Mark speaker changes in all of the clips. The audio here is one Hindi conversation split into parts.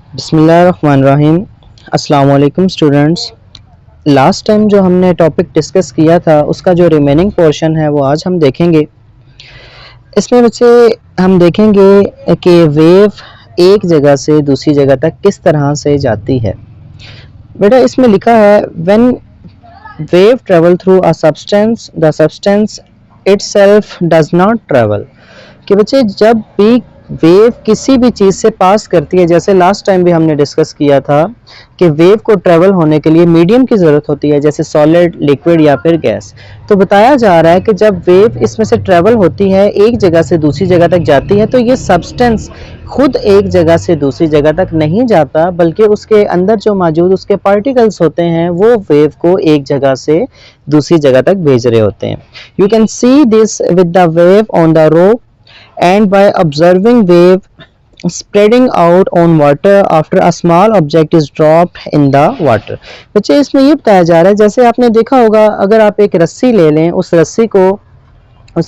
Speaker 1: बिस्मिल्लाहिर्रहमानिर्रहीम। अस्सलाम वालेकुम स्टूडेंट्स। लास्ट टाइम जो हमने टॉपिक डिस्कस किया था उसका जो रिमेनिंग पोर्शन है वो आज हम देखेंगे। इसमें बच्चे हम देखेंगे कि वेव एक जगह से दूसरी जगह तक किस तरह से जाती है। बेटा इसमें लिखा है when wave travel through a substance the substance itself does not travel. कि बच्चे जब भी वेव किसी भी चीज़ से पास करती है, जैसे लास्ट टाइम भी हमने डिस्कस किया था कि वेव को ट्रेवल होने के लिए मीडियम की ज़रूरत होती है, जैसे सॉलिड, लिक्विड या फिर गैस। तो बताया जा रहा है कि जब वेव इसमें से ट्रेवल होती है, एक जगह से दूसरी जगह तक जाती है, तो ये सब्सटेंस खुद एक जगह से दूसरी जगह तक नहीं जाता, बल्कि उसके अंदर जो मौजूद उसके पार्टिकल्स होते हैं वो वेव को एक जगह से दूसरी जगह तक भेज रहे होते हैं। You can see this with the wave on the rope and by observing wave spreading out on water after a small object is dropped in the water। बच्चे इसमें ये बताया जा रहा है, जैसे आपने देखा होगा अगर आप एक रस्सी ले लें, उस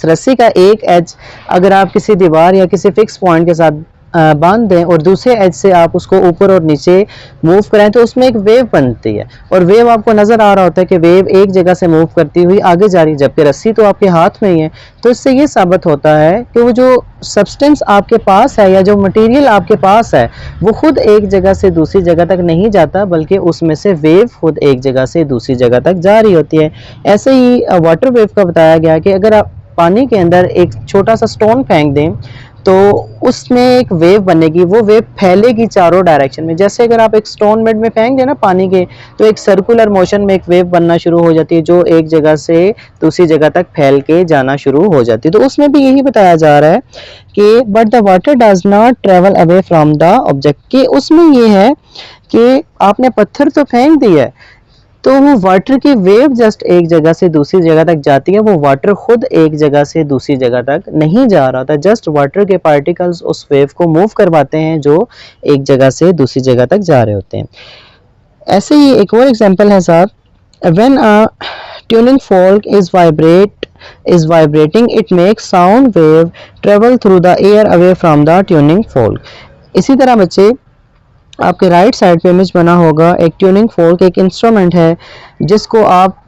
Speaker 1: रस्सी का एक एज अगर आप किसी दीवार या किसी फिक्स पॉइंट के साथ बांध दें और दूसरे एज से आप उसको ऊपर और नीचे मूव कराएं तो उसमें एक वेव बनती है, और वेव आपको नज़र आ रहा होता है कि वेव एक जगह से मूव करती हुई आगे जा रही है, जबकि रस्सी तो आपके हाथ में ही है। तो इससे ये साबित होता है कि वो जो सब्सटेंस आपके पास है या जो मटेरियल आपके पास है वो खुद एक जगह से दूसरी जगह तक नहीं जाता, बल्कि उसमें से वेव खुद एक जगह से दूसरी जगह तक जा रही होती है। ऐसे ही वाटर वेव का बताया गया कि अगर आप पानी के अंदर एक छोटा सा स्टोन फेंक दें तो उसमें एक वेव बनेगी, वो वेव फैलेगी चारों डायरेक्शन में। जैसे अगर आप एक स्टोन बेड में फेंक दें ना पानी के, तो एक सर्कुलर मोशन में एक वेव बनना शुरू हो जाती है जो एक जगह से दूसरी जगह तक फैल के जाना शुरू हो जाती है। तो उसमें भी यही बताया जा रहा है कि but the water does not travel away from the object. कि उसमें ये है कि आपने पत्थर तो फेंक दिया है, तो वो वाटर की वेव जस्ट एक जगह से दूसरी जगह तक जाती है, वो वाटर खुद एक जगह से दूसरी जगह तक नहीं जा रहा था, जस्ट वाटर के पार्टिकल्स उस वेव को मूव करवाते हैं जो एक जगह से दूसरी जगह तक जा रहे होते हैं। ऐसे ही एक और एग्जांपल है साहब, when a tuning fork is vibrating it makes sound wave travel through the air away from the tuning fork। इसी तरह बच्चे आपके राइट साइड पे इमेज बना होगा, एक ट्यूनिंग फोर्क एक इंस्ट्रूमेंट है जिसको आप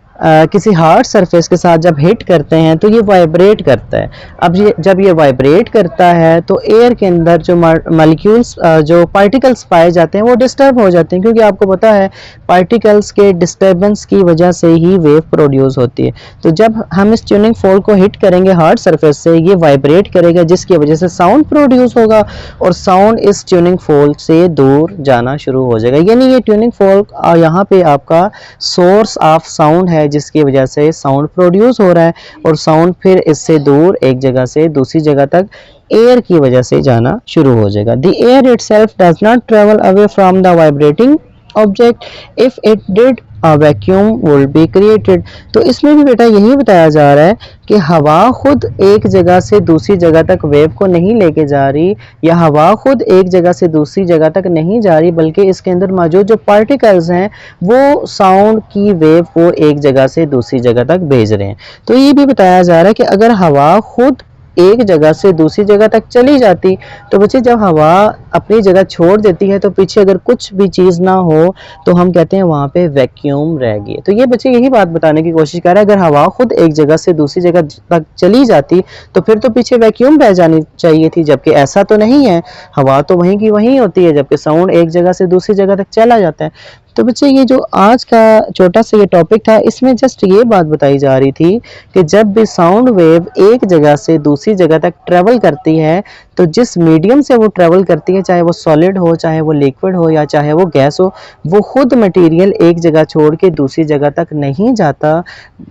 Speaker 1: किसी हार्ड सरफेस के साथ जब हिट करते हैं तो ये वाइब्रेट करता है। अब ये जब ये वाइब्रेट करता है तो एयर के अंदर जो मॉलिक्यूल्स जो पार्टिकल्स पाए जाते हैं वो डिस्टर्ब हो जाते हैं, क्योंकि आपको पता है पार्टिकल्स के डिस्टर्बेंस की वजह से ही वेव प्रोड्यूस होती है। तो जब हम इस ट्यूनिंग फोर्क को हिट करेंगे हार्ड सरफेस से, ये वाइब्रेट करेगा जिसकी वजह से साउंड प्रोड्यूस होगा और साउंड इस ट्यूनिंग फोर्क से दूर जाना शुरू हो जाएगा। यानी ये ट्यूनिंग फोर्क यहाँ पे आपका सोर्स ऑफ साउंड है जिसकी वजह से साउंड प्रोड्यूस हो रहा है, और साउंड फिर इससे दूर एक जगह से दूसरी जगह तक एयर की वजह से जाना शुरू हो जाएगा। The air itself does not travel away from the vibrating object, if it did a vacuum would be created. तो इसमें भी बेटा यही बताया जा रहा है कि हवा खुद एक जगह से दूसरी जगह तक वेव को नहीं लेके जा रही, या हवा खुद एक जगह से दूसरी जगह तक नहीं जा रही, बल्कि इसके अंदर मौजूद जो पार्टिकल्स हैं वो साउंड की वेव को एक जगह से दूसरी जगह तक भेज रहे हैं। तो ये भी बताया जा रहा है कि अगर हवा खुद एक जगह से दूसरी जगह तक चली जाती, तो बच्चे जब हवा अपनी जगह छोड़ देती है तो पीछे अगर कुछ भी चीज़ ना हो तो हम कहते हैं वहाँ पे वैक्यूम रह गई। तो ये बच्चे यही बात बताने की कोशिश कर रहे हैं, अगर हवा खुद एक जगह से दूसरी जगह तक चली जाती तो फिर तो पीछे वैक्यूम रह जानी चाहिए थी, जबकि ऐसा तो नहीं है, हवा तो वहीं की वहीं होती है, जबकि साउंड एक जगह से दूसरी जगह तक चला जाता है। तो बच्चे ये जो आज का छोटा सा ये टॉपिक था, इसमें जस्ट ये बात बताई जा रही थी कि जब भी साउंड वेव एक जगह से दूसरी जगह तक ट्रेवल करती है तो जिस मीडियम से वो ट्रेवल करती है, चाहे वो सॉलिड हो, चाहे वो लिक्विड हो, या चाहे वो गैस हो, वो खुद मटेरियल एक जगह छोड़ के दूसरी जगह तक नहीं जाता,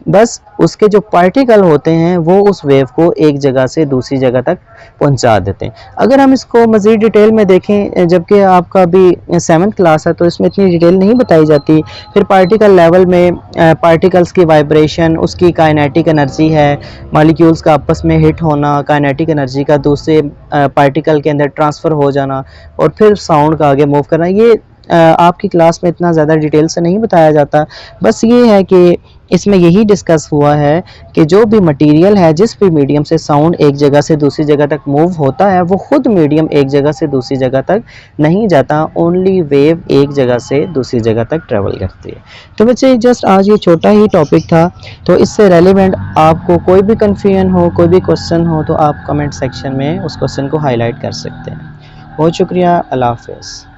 Speaker 1: बस उसके जो पार्टिकल होते हैं वो उस वेव को एक जगह से दूसरी जगह तक पहुंचा देते हैं। अगर हम इसको मज़ीद डिटेल में देखें, जबकि आपका भी 7th क्लास है तो इसमें इतनी डिटेल नहीं बताई जाती। फिर पार्टिकल लेवल में पार्टिकल्स की वाइब्रेशन, उसकी काइनेटिक एनर्जी है, मॉलिक्यूल्स का आपस में हिट होना, काइनेटिक एनर्जी का दूसरे पार्टिकल के अंदर ट्रांसफ़र हो जाना, और फिर साउंड का आगे मूव करना, ये आपकी क्लास में इतना ज़्यादा डिटेल से नहीं बताया जाता। बस ये है कि इसमें यही डिस्कस हुआ है कि जो भी मटेरियल है, जिस भी मीडियम से साउंड एक जगह से दूसरी जगह तक मूव होता है, वो खुद मीडियम एक जगह से दूसरी जगह तक नहीं जाता, ओनली वेव एक जगह से दूसरी जगह तक ट्रेवल करती है। तो बच्चे जस्ट आज ये छोटा ही टॉपिक था, तो इससे रेलिवेंट आपको कोई भी कन्फ्यूजन हो, कोई भी क्वेश्चन हो, तो आप कमेंट सेक्शन में उस क्वेश्चन को हाईलाइट कर सकते हैं। बहुत शुक्रिया, अल्लाह हाफ़िज़।